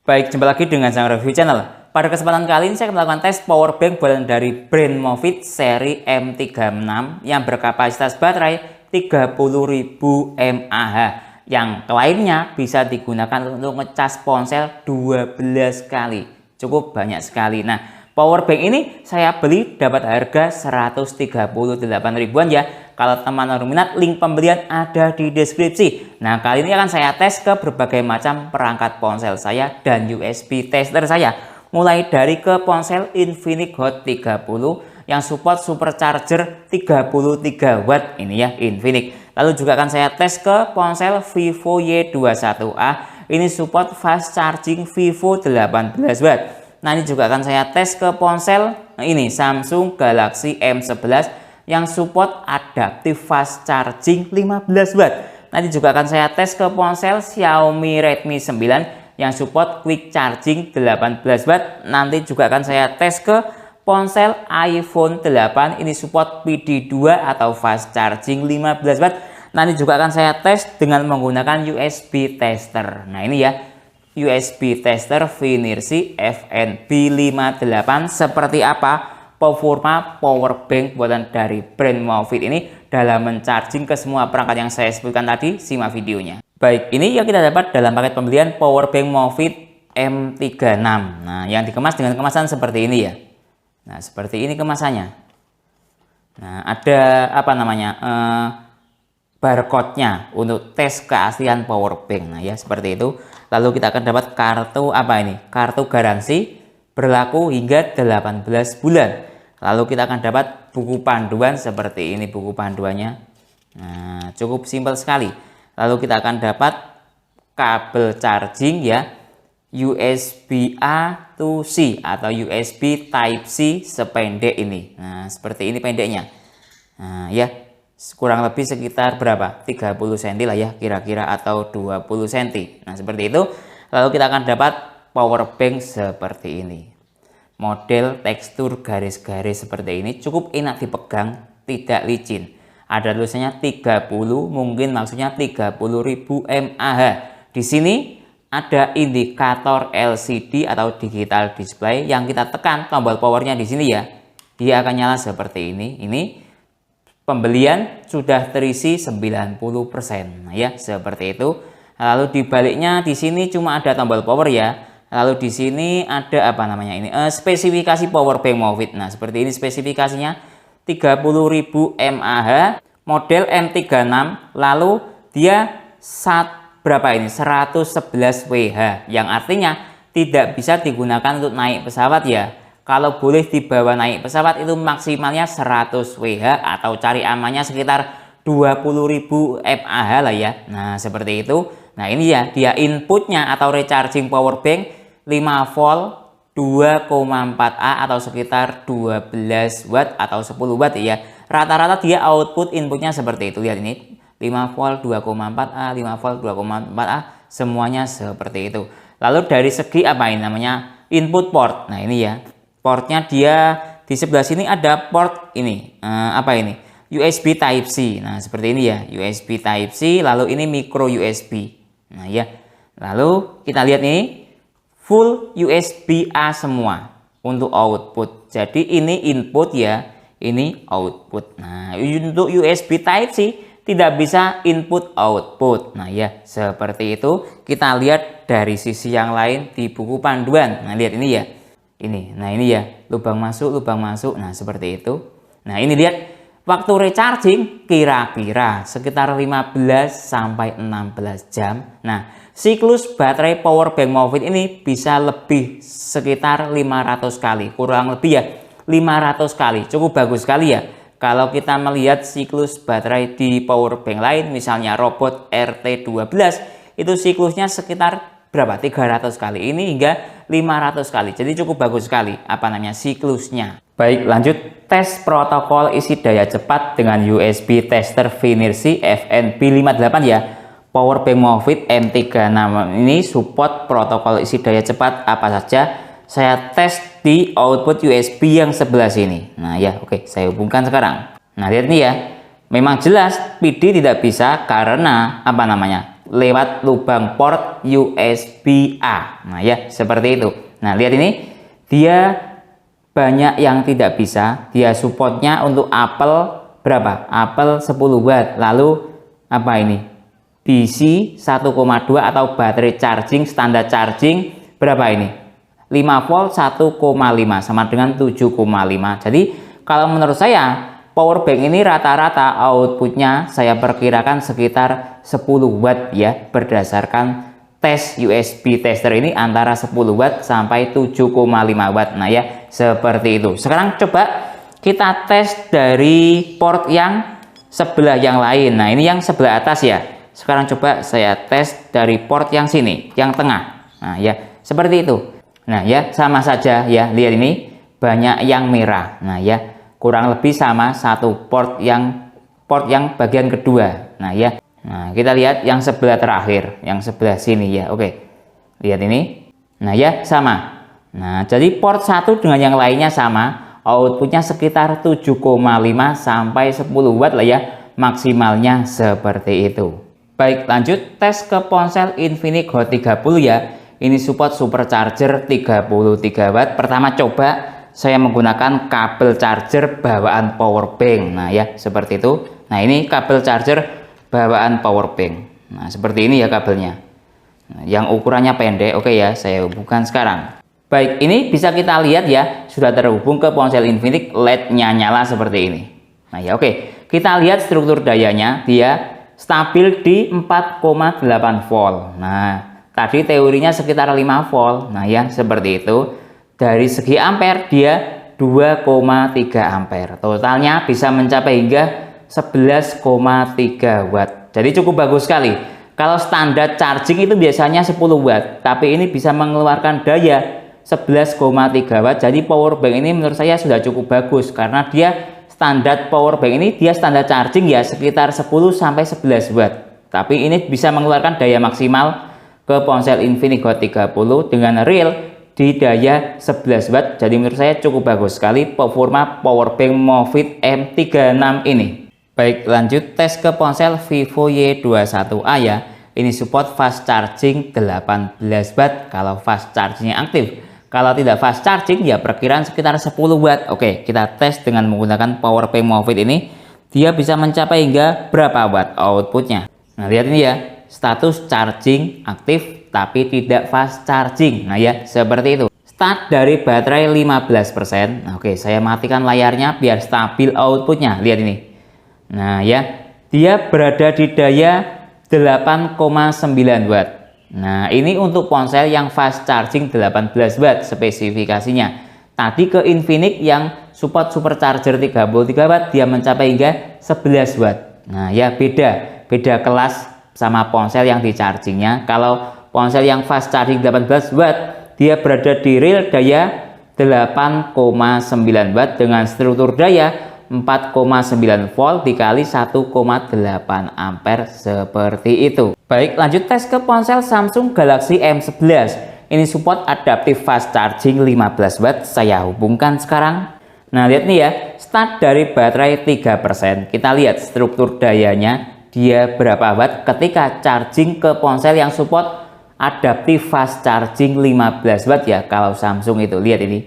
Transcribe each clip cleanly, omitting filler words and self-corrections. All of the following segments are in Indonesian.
Baik, jumpa lagi dengan Sang Review Channel. Pada kesempatan kali ini saya akan melakukan tes power bank buatan dari brand Movit seri M36 yang berkapasitas baterai 30.000 mAh yang klaimnya bisa digunakan untuk ngecas ponsel 12 kali. Cukup banyak sekali. Nah, power bank ini saya beli dapat harga 138 ribuan ya. Kalau teman-teman berminat, link pembelian ada di deskripsi. Nah, kali ini akan saya tes ke berbagai macam perangkat ponsel saya dan USB tester saya. Mulai dari ke ponsel Infinix Hot 30 yang support supercharger 33 watt ini ya, Infinix. Lalu juga akan saya tes ke ponsel Vivo Y21A. Ini support fast charging Vivo 18 watt. Nah, ini juga akan saya tes ke ponsel ini Samsung Galaxy M11 yang support adaptive fast charging 15 watt. Nanti juga akan saya tes ke ponsel Xiaomi Redmi 9 yang support quick charging 18 watt. Nanti juga akan saya tes ke ponsel iPhone 8 ini support PD2 atau fast charging 15 watt. Nanti juga akan saya tes dengan menggunakan USB tester. Nah, ini ya, USB tester Finersi FNB58 seperti apa performa power bank buatan dari brand Movit ini dalam mencharging ke semua perangkat yang saya sebutkan tadi. Simak videonya. Baik, ini yang kita dapat dalam paket pembelian power bank Movit M36. Nah, yang dikemas dengan kemasan seperti ini ya. Nah, seperti ini kemasannya. Nah, ada apa namanya barcode-nya untuk tes keaslian power bank. Nah ya, seperti itu. Lalu kita akan dapat kartu apa ini? Kartu garansi berlaku hingga 18 bulan. Lalu kita akan dapat buku panduan seperti ini buku panduannya. Nah, cukup simpel sekali. Lalu kita akan dapat kabel charging ya, USB A to C atau USB Type C sependek ini. Nah, seperti ini pendeknya. Nah, ya, kurang lebih sekitar berapa? 30 cm lah ya kira-kira atau 20 cm. Nah, seperti itu. Lalu kita akan dapat power bank seperti ini. Model tekstur garis-garis seperti ini cukup enak dipegang, tidak licin. Ada tulisannya 30, mungkin maksudnya 30.000 mAh. Di sini ada indikator LCD atau digital display yang kita tekan tombol powernya di sini ya. Dia akan nyala seperti ini. Ini pembelian sudah terisi 90%. Nah ya, seperti itu. Lalu di baliknya di sini cuma ada tombol power ya. Lalu di sini ada apa namanya ini? Spesifikasi power bank Movit. Nah, seperti ini spesifikasinya 30.000 mAh, model M36. Lalu dia berapa ini? 111 Wh, yang artinya tidak bisa digunakan untuk naik pesawat ya. Kalau boleh dibawa naik pesawat itu maksimalnya 100 Wh atau cari amannya sekitar 20.000 mAh lah ya. Nah, seperti itu. Nah, ini ya, dia inputnya atau recharging power bank 5 volt 2,4A atau sekitar 12 watt atau 10 watt ya. Rata-rata dia output inputnya seperti itu. Lihat ini 5 volt 2,4A, 5 volt 2,4A, semuanya seperti itu. Lalu dari segi apa ini namanya? Input port. Nah, ini ya. Portnya dia di sebelah sini ada port ini. Apa ini? USB Type C. Nah, seperti ini ya, USB Type C, lalu ini micro USB. Nah, ya. Lalu kita lihat nih, full USB A semua untuk output. Jadi ini input ya, ini output. Nah, untuk USB Type C tidak bisa input output. Nah, ya, seperti itu. Kita lihat dari sisi yang lain di buku panduan. Nah, lihat ini ya. Ini. Nah, ini ya, lubang masuk, lubang masuk. Nah, seperti itu. Nah, ini lihat waktu recharging kira-kira sekitar 15 sampai 16 jam. Nah, siklus baterai power bank Movit ini bisa lebih sekitar 500 kali. Kurang lebih ya 500 kali. Cukup bagus sekali ya. Kalau kita melihat siklus baterai di power bank lain, misalnya robot RT12, itu siklusnya sekitar berapa? 300 kali. Ini hingga 500 kali. Jadi cukup bagus sekali apa namanya siklusnya. Baik, lanjut tes protokol isi daya cepat dengan USB tester Finersi FNB58 ya. Power bank Movit M36 ini support protokol isi daya cepat apa saja. Saya tes di output USB yang sebelah sini. Nah ya, oke, saya hubungkan sekarang. Nah, lihat nih ya. Memang jelas PD tidak bisa karena apa namanya? lewat lubang port USB-A. Nah ya, seperti itu. Nah, lihat ini, dia banyak yang tidak bisa. Dia supportnya untuk Apple berapa? Apple 10 watt. Lalu apa ini? DC 1,2 atau baterai charging standar charging berapa ini? 5 volt 1,5 sama dengan 7,5. Jadi kalau menurut saya power bank ini rata-rata outputnya saya perkirakan sekitar 10 watt ya, berdasarkan tes USB tester ini antara 10 watt sampai 7,5 watt. Nah ya, seperti itu. Sekarang coba kita tes dari port yang sebelah yang lain. Nah, ini yang sebelah atas ya. Sekarang coba saya tes dari port yang sini, yang tengah. Nah ya, seperti itu. Nah ya, sama saja ya. Lihat ini, banyak yang merah. Nah ya, kurang lebih sama satu port yang bagian kedua. Nah ya, nah kita lihat yang sebelah terakhir, yang sebelah sini ya. Oke, lihat ini. Nah ya, sama. Nah, jadi port satu dengan yang lainnya sama. Outputnya sekitar 7,5 sampai 10 watt lah ya, maksimalnya seperti itu. Baik, lanjut tes ke ponsel Infinix Hot 30 ya. Ini support supercharger 33 watt. Pertama coba saya menggunakan kabel charger bawaan power bank. Nah ya, seperti itu. Nah, ini kabel charger bawaan power bank. Nah, seperti ini ya kabelnya. Nah, yang ukurannya pendek. Oke ya, saya hubungkan sekarang. Baik, ini bisa kita lihat ya, sudah terhubung ke ponsel Infinix, LED-nya nyala seperti ini. Nah ya, oke, kita lihat struktur dayanya, dia stabil di 4,8 volt. Nah, tadi teorinya sekitar 5 volt. Nah ya, seperti itu. Dari segi ampere dia 2,3 ampere. Totalnya bisa mencapai hingga 11,3 watt. Jadi cukup bagus sekali. Kalau standar charging itu biasanya 10 watt, tapi ini bisa mengeluarkan daya 11,3 watt. Jadi power bank ini menurut saya sudah cukup bagus, karena dia standar power bank ini dia standar charging ya sekitar 10 sampai 11 watt. Tapi ini bisa mengeluarkan daya maksimal ke ponsel Infinix Hot 30 dengan real di daya 11 watt. Jadi menurut saya cukup bagus sekali performa power bank Movit M36 ini. Baik, lanjut tes ke ponsel Vivo Y21A ya. Ini support fast charging 18 watt kalau fast chargingnya aktif. Kalau tidak fast charging ya perkiraan sekitar 10 watt. Oke, kita tes dengan menggunakan power bank Movit ini. Dia bisa mencapai hingga berapa watt outputnya. Nah, lihat ini ya, status charging aktif tapi tidak fast charging. Nah ya, seperti itu. Start dari baterai 15%. Nah, oke, saya matikan layarnya biar stabil outputnya. Lihat ini. Nah ya, dia berada di daya 8,9 watt. Nah, ini untuk ponsel yang fast charging 18 watt spesifikasinya. Tadi ke Infinix yang support supercharger 33 watt dia mencapai hingga 11 watt. Nah ya, beda kelas sama ponsel yang di chargingnya. Kalau ponsel yang fast charging 18 watt dia berada di real daya 8,9 watt dengan struktur daya 4,9 volt dikali 1,8 ampere seperti itu. Baik, lanjut tes ke ponsel Samsung Galaxy M11. Ini support adaptive fast charging 15 watt. Saya hubungkan sekarang. Nah, lihat nih ya, start dari baterai 3%. Kita lihat struktur dayanya dia berapa watt ketika charging ke ponsel yang support adaptive fast charging 15 watt ya. Kalau Samsung itu, lihat ini.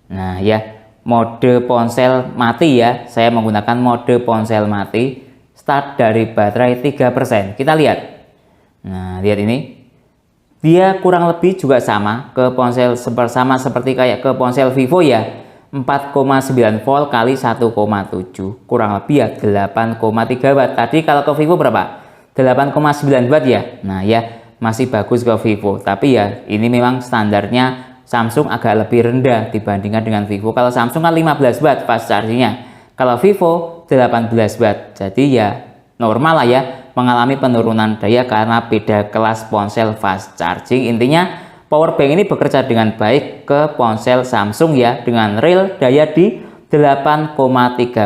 Nah ya, mode ponsel mati ya, saya menggunakan mode ponsel mati. Start dari baterai 3%. Kita lihat. Nah, lihat ini. Dia kurang lebih juga sama ke ponsel sama seperti kayak ke ponsel Vivo ya. 4,9 volt kali 1,7. Kurang lebih ya 8,3 watt. Tadi kalau ke Vivo berapa? 8,9 watt ya. Nah, ya masih bagus ke Vivo. Tapi ya ini memang standarnya Samsung agak lebih rendah dibandingkan dengan Vivo. Kalau Samsung kan 15 watt fast chargingnya, kalau Vivo 18 watt. Jadi ya normal lah ya mengalami penurunan daya karena beda kelas ponsel fast charging. Intinya power bank ini bekerja dengan baik ke ponsel Samsung ya, dengan real daya di 8,3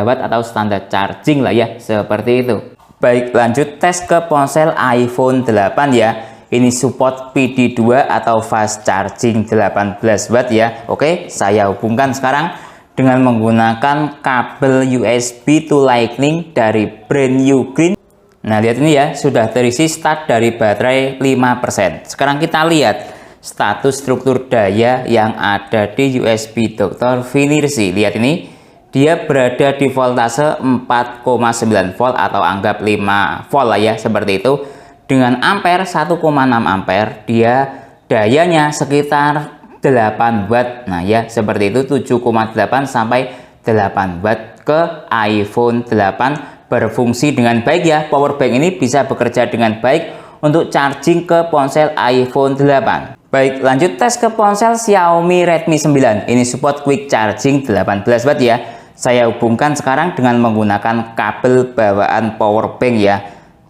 watt atau standar charging lah ya, seperti itu. Baik, lanjut tes ke ponsel iPhone 8 ya. Ini support PD2 atau fast charging 18 watt ya. Oke, saya hubungkan sekarang dengan menggunakan kabel USB to Lightning dari brand Ugreen Nah, lihat ini ya, sudah terisi start dari baterai 5%. Sekarang kita lihat status struktur daya yang ada di USB Dr. Finirsi. Lihat ini, dia berada di voltase 4,9 volt atau anggap 5 volt lah ya, seperti itu. Dengan ampere 1,6 ampere, dia dayanya sekitar 8 watt. Nah ya, seperti itu, 7,8 sampai 8 watt ke iPhone 8 berfungsi dengan baik ya. Power bank ini bisa bekerja dengan baik untuk charging ke ponsel iPhone 8. Baik, lanjut tes ke ponsel Xiaomi Redmi 9. Ini support quick charging 18 watt ya. Saya hubungkan sekarang dengan menggunakan kabel bawaan power bank ya,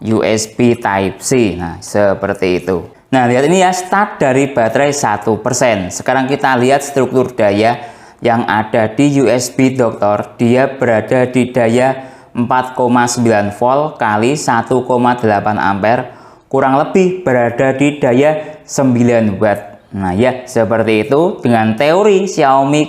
USB Type-C. Nah, seperti itu. Nah, lihat ini ya, start dari baterai 1%. Sekarang kita lihat struktur daya yang ada di USB Dr. Dia berada di daya 4,9 volt kali 1,8 ampere, kurang lebih berada di daya 9 watt. Nah ya, seperti itu. Dengan teori Xiaomi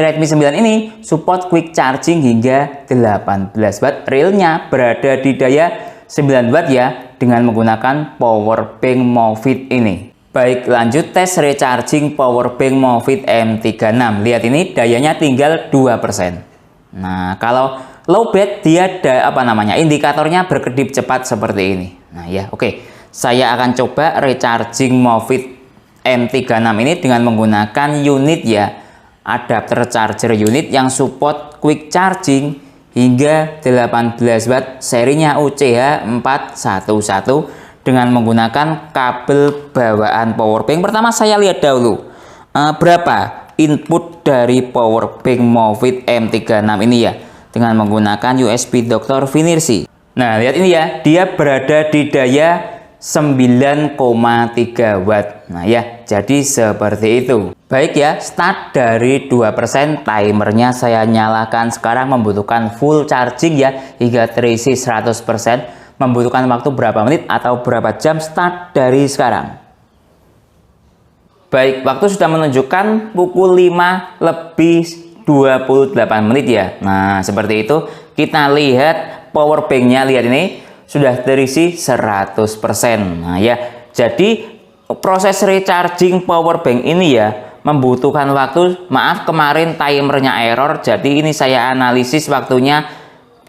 Redmi 9 ini support quick charging hingga 18 watt. Realnya berada di daya 9 watt ya, dengan menggunakan power bank Movit ini. Baik, lanjut tes recharging power bank Movit M36. Lihat ini, dayanya tinggal 2%. Nah, kalau low bat dia ada indikatornya berkedip cepat seperti ini. Nah ya, oke. Saya akan coba recharging Movit M36 ini dengan menggunakan unit ya, adapter charger unit yang support quick charging hingga 18 watt, serinya UCH411 dengan menggunakan kabel bawaan power bank. Pertama saya lihat dahulu berapa input dari power bank Movit M36 ini ya, dengan menggunakan USB Dr. Finirsi. Nah, lihat ini ya, dia berada di daya 9,3 watt. Nah ya, jadi seperti itu. Baik ya, start dari 2%, timernya saya nyalakan sekarang, membutuhkan full charging ya, hingga terisi 100%. Membutuhkan waktu berapa menit atau berapa jam? Start dari sekarang. Baik, waktu sudah menunjukkan pukul 5:28 menit ya. Nah, seperti itu. Kita lihat power banknya, lihat ini sudah terisi 100%. Nah ya, jadi proses recharging power bank ini ya membutuhkan waktu, maaf kemarin timernya error, jadi ini saya analisis waktunya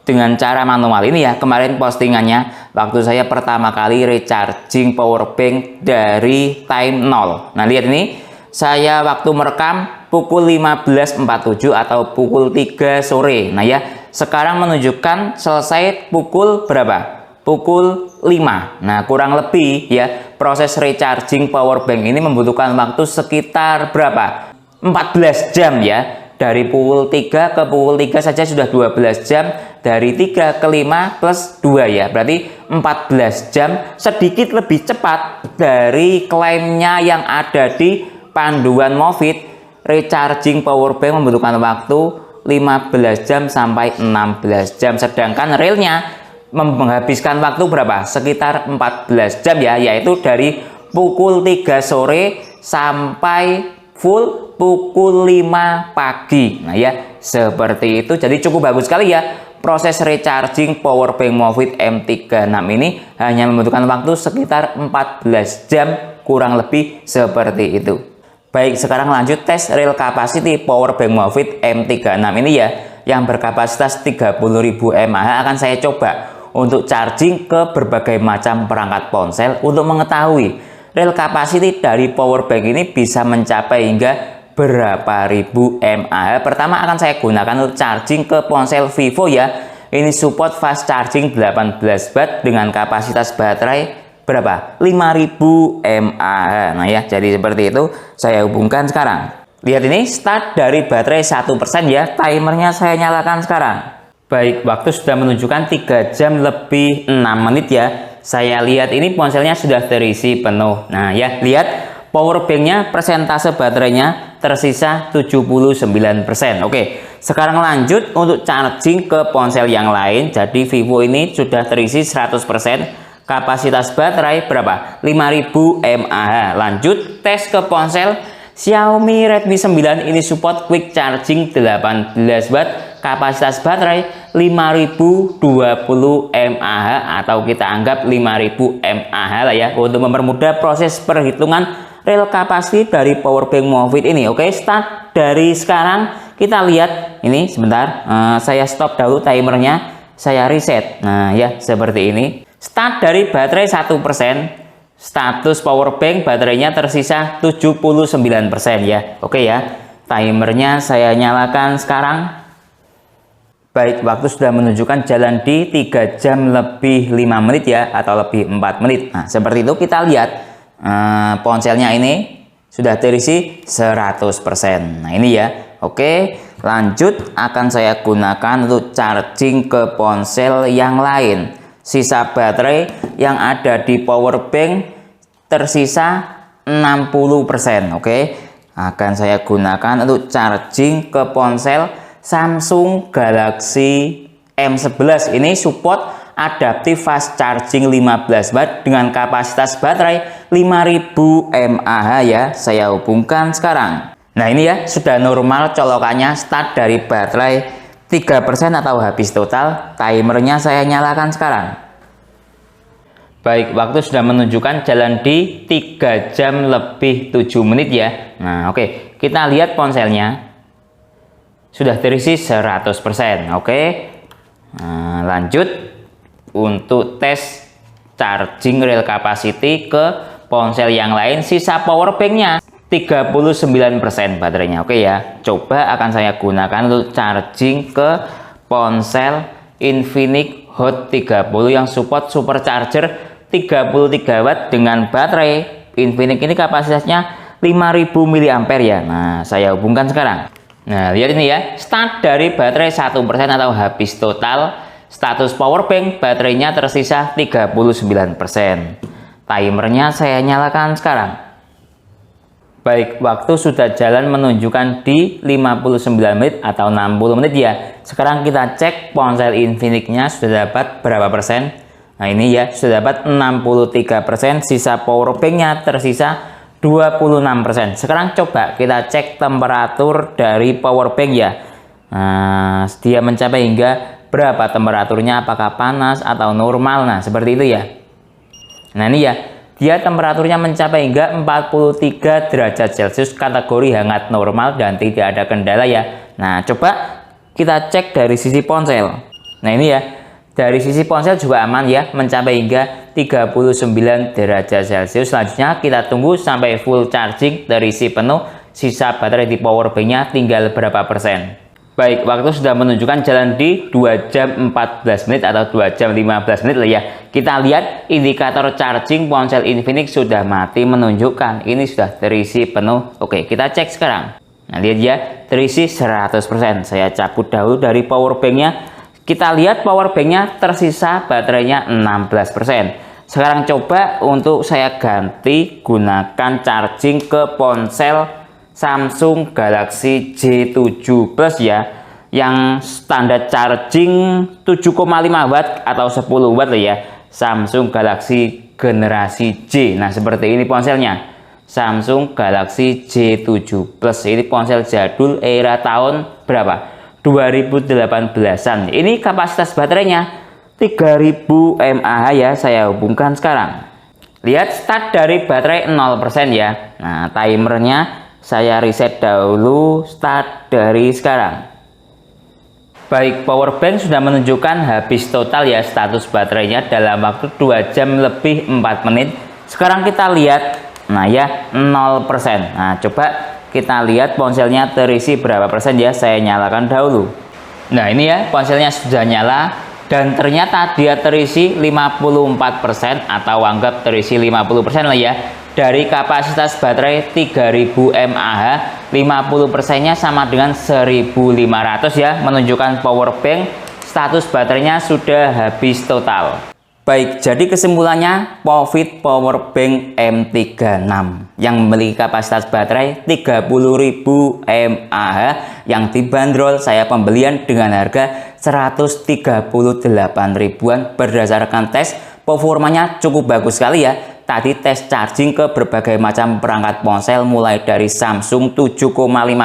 dengan cara manual ini ya. Kemarin postingannya waktu saya pertama kali recharging power bank dari time 0. Nah lihat ini, saya waktu merekam pukul 15.47 atau pukul 3 sore. Nah ya, sekarang menunjukkan selesai pukul berapa? Pukul 5. Nah kurang lebih ya, proses recharging power bank ini membutuhkan waktu sekitar berapa? 14 jam ya. Dari pukul 3 ke pukul 3 saja sudah 12 jam. Dari 3 ke 5 plus 2 ya, berarti 14 jam. Sedikit lebih cepat dari klaimnya yang ada di panduan Movit. Recharging power bank membutuhkan waktu 15 jam sampai 16 jam. Sedangkan realnya menghabiskan waktu berapa? Sekitar 14 jam ya, yaitu dari pukul 3 sore sampai full pukul 5 pagi. Nah ya, seperti itu. Jadi cukup bagus sekali ya. Proses recharging power bank Movit M36 ini hanya membutuhkan waktu sekitar 14 jam, kurang lebih seperti itu. Baik, sekarang lanjut tes real capacity power bank Movit M36 ini ya, yang berkapasitas 30.000 mAh akan saya coba untuk charging ke berbagai macam perangkat ponsel untuk mengetahui real capacity dari power bank ini bisa mencapai hingga berapa ribu mAh. Pertama akan saya gunakan untuk charging ke ponsel Vivo ya. Ini support fast charging 18 watt dengan kapasitas baterai berapa? 5000 mAh. Nah ya, jadi seperti itu. Saya hubungkan sekarang. Lihat ini, start dari baterai 1% ya. Timernya saya nyalakan sekarang. Baik, waktu sudah menunjukkan 3 jam lebih 6 menit ya. Saya lihat ini ponselnya sudah terisi penuh. Nah ya, lihat power banknya, persentase baterainya tersisa 79%. Oke, sekarang lanjut untuk charging ke ponsel yang lain. Jadi Vivo ini sudah terisi 100%. Kapasitas baterai berapa? 5000 mAh. Lanjut tes ke ponsel Xiaomi Redmi 9. Ini support quick charging 18 watt kapasitas baterai 5020 mAh atau kita anggap 5000 mAh lah ya, untuk mempermudah proses perhitungan real capacity dari powerbank Movit ini. Oke, start dari sekarang. Kita lihat ini sebentar, saya stop dahulu timernya, saya reset. Nah ya, seperti ini. Start dari baterai 1%, status powerbank baterainya tersisa 79% ya. Oke ya, timernya saya nyalakan sekarang. Baik, waktu sudah menunjukkan jalan di 3 jam lebih 5 menit ya, atau lebih 4 menit. Nah seperti itu, kita lihat ponselnya ini sudah terisi 100%. Nah ini ya. Oke, lanjut akan saya gunakan untuk charging ke ponsel yang lain. Sisa baterai yang ada di powerbank tersisa 60%. Oke, akan saya gunakan untuk charging ke ponsel Samsung Galaxy M11. Ini support adaptive fast charging 15 watt dengan kapasitas baterai 5000 mAh ya. Saya hubungkan sekarang. Nah ini ya, sudah normal colokannya. Start dari baterai 3% atau habis total. Timernya saya nyalakan sekarang. Baik, waktu sudah menunjukkan jalan di 3 jam lebih 7 menit ya. Nah oke, kita lihat ponselnya sudah terisi 100%. Oke, nah, lanjut untuk tes charging real capacity ke ponsel yang lain. Sisa powerbanknya 39% baterainya. Oke ya, coba akan saya gunakan untuk charging ke ponsel Infinix Hot 30 yang support supercharger 33 watt dengan baterai Infinix ini kapasitasnya 5000 mAh ya. Nah saya hubungkan sekarang. Nah lihat ini ya, start dari baterai 1% atau habis total. Status powerbank baterainya tersisa 39%. Timernya saya nyalakan sekarang. Baik, waktu sudah jalan menunjukkan di 59 menit atau 60 menit ya. Sekarang kita cek ponsel Infinix-nya sudah dapat berapa persen. Nah ini ya, sudah dapat 63%. Sisa powerbank-nya tersisa 26%. Sekarang coba kita cek temperatur dari powerbank ya. Nah, dia mencapai hingga berapa temperaturnya, apakah panas atau normal. Nah seperti itu ya. Nah ini ya, dia temperaturnya mencapai hingga 43 derajat Celcius, kategori hangat normal dan tidak ada kendala ya. Nah coba kita cek dari sisi ponsel. Nah ini ya, dari sisi ponsel juga aman ya, mencapai hingga 39 derajat Celcius. Selanjutnya kita tunggu sampai full charging, terisi penuh. Sisa baterai di powerbanknya tinggal berapa persen. Baik, waktu sudah menunjukkan jalan di 2 jam 14 menit atau 2 jam 15 menit lah ya. Kita lihat indikator charging ponsel Infinix sudah mati menunjukkan ini sudah terisi penuh. Oke, kita cek sekarang. Nah lihat ya, terisi 100%. Saya cabut dahulu dari powerbanknya. Kita lihat powerbanknya tersisa baterainya 16%. Sekarang coba untuk saya ganti gunakan charging ke ponsel Samsung Galaxy J7 Plus ya, yang standar charging 7,5 watt atau 10 watt ya. Samsung Galaxy generasi J. Nah seperti ini ponselnya, Samsung Galaxy J7 Plus. Ini ponsel jadul era tahun berapa, 2018an. Ini kapasitas baterainya 3000 mAh ya. Saya hubungkan sekarang. Lihat start dari baterai 0% ya. Nah timernya saya reset dahulu, start dari sekarang. Baik, powerbank sudah menunjukkan habis total ya status baterainya dalam waktu 2 jam lebih 4 menit. Sekarang kita lihat, nah ya 0%. Nah coba kita lihat ponselnya terisi berapa persen ya. Saya nyalakan dahulu. Nah ini ya, ponselnya sudah nyala dan ternyata dia terisi 54% atau anggap terisi 50% lah ya. Dari kapasitas baterai 3000 mAh, 50%-nya sama dengan 1500 ya, menunjukkan powerbank status baterainya sudah habis total. Baik, jadi kesimpulannya Movit Powerbank M36 yang memiliki kapasitas baterai 30.000 mAh yang dibanderol saya pembelian dengan harga 138 ribuan. Berdasarkan tes, performanya cukup bagus sekali ya. tadi tes charging ke berbagai macam perangkat ponsel, mulai dari Samsung 7,5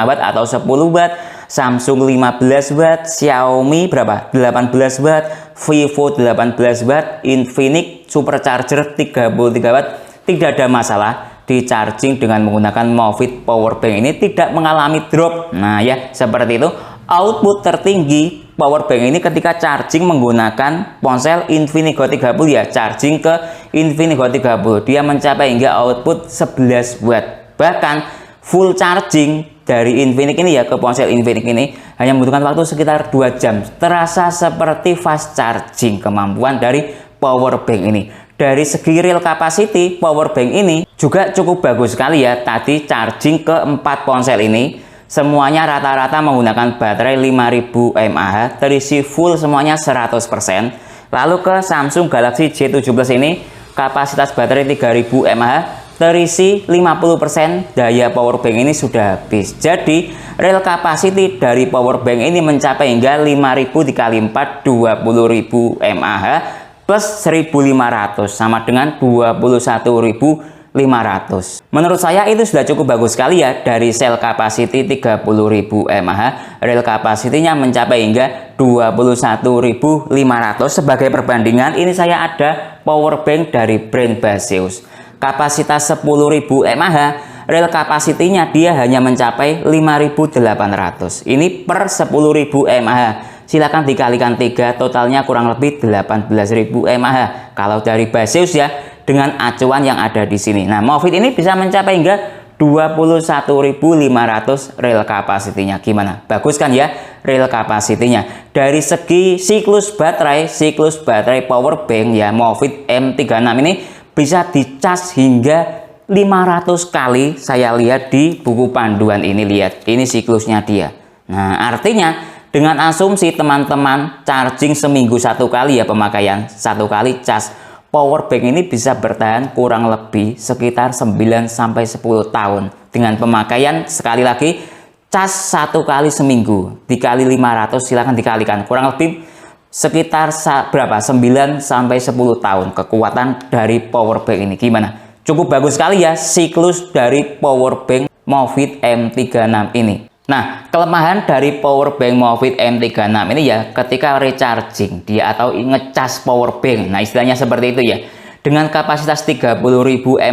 watt atau 10 watt, Samsung 15 watt, Xiaomi berapa? 18 watt, Vivo 18 watt, Infinix supercharger 33 watt. Tidak ada masalah di charging dengan menggunakan Movit Powerbank ini, tidak mengalami drop. Nah ya, seperti itu. Output tertinggi powerbank ini ketika charging menggunakan ponsel Infinix Hot 30 ya, charging ke Infinix Hot 30 dia mencapai hingga output 11 watt. Bahkan full charging dari Infinix ini ya, ke ponsel Infinix ini hanya membutuhkan waktu sekitar 2 jam. Terasa seperti fast charging kemampuan dari powerbank ini. Dari segi real capacity, powerbank ini juga cukup bagus sekali ya. Tadi charging ke 4 ponsel ini semuanya rata-rata menggunakan baterai 5000 mAh, terisi full semuanya 100%. Lalu ke Samsung Galaxy J7 ini kapasitas baterai 3000 mAh, terisi 50%, daya powerbank ini sudah habis. Jadi real capacity dari powerbank ini mencapai hingga 5000 dikali 4, 20.000 mAh plus 1500 sama dengan 21.500. Menurut saya itu sudah cukup bagus sekali ya. Dari cell capacity 30.000 mAh, real capacity-nya mencapai hingga 21.500. Sebagai perbandingan, ini saya ada powerbank dari brand Baseus. Kapasitas 10.000 mAh, real capacity-nya dia hanya mencapai 5.800. Ini per 10.000 mAh. Silakan dikalikan 3, totalnya kurang lebih 18.000 mAh. Kalau dari Baseus ya, dengan acuan yang ada di sini. Nah, Movit ini bisa mencapai hingga 21.500 real capacity-nya. Gimana? Bagus kan ya real capacity-nya? Dari segi siklus baterai powerbank ya, Movit M36 ini bisa dicas hingga 500 kali. Saya lihat di buku panduan ini, lihat ini siklusnya dia. Nah, artinya dengan asumsi teman-teman charging seminggu 1 kali ya, pemakaian 1 kali cas, powerbank ini bisa bertahan kurang lebih sekitar 9-10 tahun dengan pemakaian, sekali lagi, cas 1 kali seminggu dikali 500, silahkan dikalikan, kurang lebih sekitar berapa? 9-10 tahun kekuatan dari powerbank ini. Gimana? Cukup bagus sekali ya siklus dari powerbank Movit M36 ini. Nah, kelemahan dari powerbank Movit M36 ini ya, ketika recharging dia atau ngecas powerbank, nah istilahnya seperti itu ya, dengan kapasitas 30.000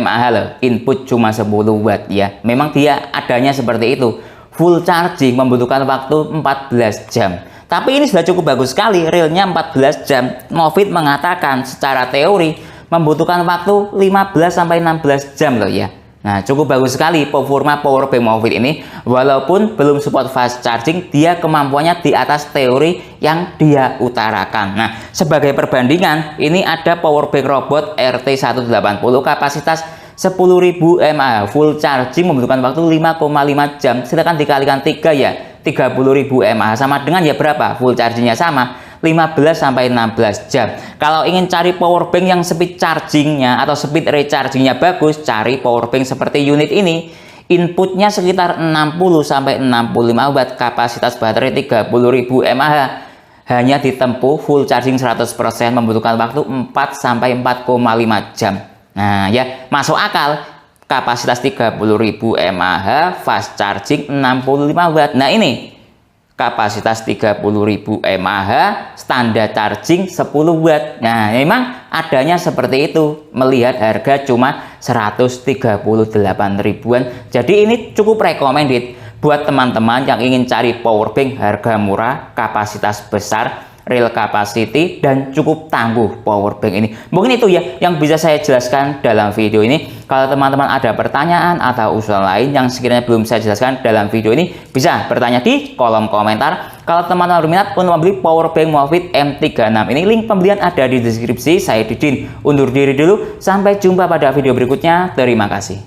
mAh loh, input cuma 10 watt ya, memang dia adanya seperti itu. Full charging membutuhkan waktu 14 jam, tapi ini sudah cukup bagus sekali, realnya 14 jam. Movit mengatakan secara teori membutuhkan waktu 15-16 jam loh ya. Nah, cukup bagus sekali performa powerbank Movit ini. Walaupun belum support fast charging, dia kemampuannya di atas teori yang dia utarakan. Nah, sebagai perbandingan, ini ada powerbank robot RT180 kapasitas 10.000 mAh, full charging membutuhkan waktu 5,5 jam. Silakan dikalikan 3 ya, 30.000 mAh sama dengan ya berapa? Full chargingnya sama 15-16 jam. Kalau ingin cari powerbank yang speed chargingnya atau speed rechargingnya bagus, cari powerbank seperti unit ini. Inputnya sekitar 60-65 watt, kapasitas baterai 30.000 mAh. Hanya ditempuh full charging 100%, membutuhkan waktu 4-4,5 jam. Nah ya, masuk akal. Kapasitas 30.000 mAh, fast charging 65 watt. Nah ini kapasitas 30.000 mAh, standar charging 10 watt. Nah, memang adanya seperti itu. Melihat harga cuma 138 ribuan. Jadi ini cukup recommended buat teman-teman yang ingin cari powerbank harga murah, kapasitas besar, real capacity, dan cukup tangguh powerbank ini. Mungkin itu ya yang bisa saya jelaskan dalam video ini. Kalau teman-teman ada pertanyaan atau usulan lain yang sekiranya belum saya jelaskan dalam video ini, bisa bertanya di kolom komentar. Kalau teman-teman berminat untuk membeli powerbank Movit M36 ini, link pembelian ada di deskripsi. Saya Didin undur diri dulu, sampai jumpa pada video berikutnya. Terima kasih.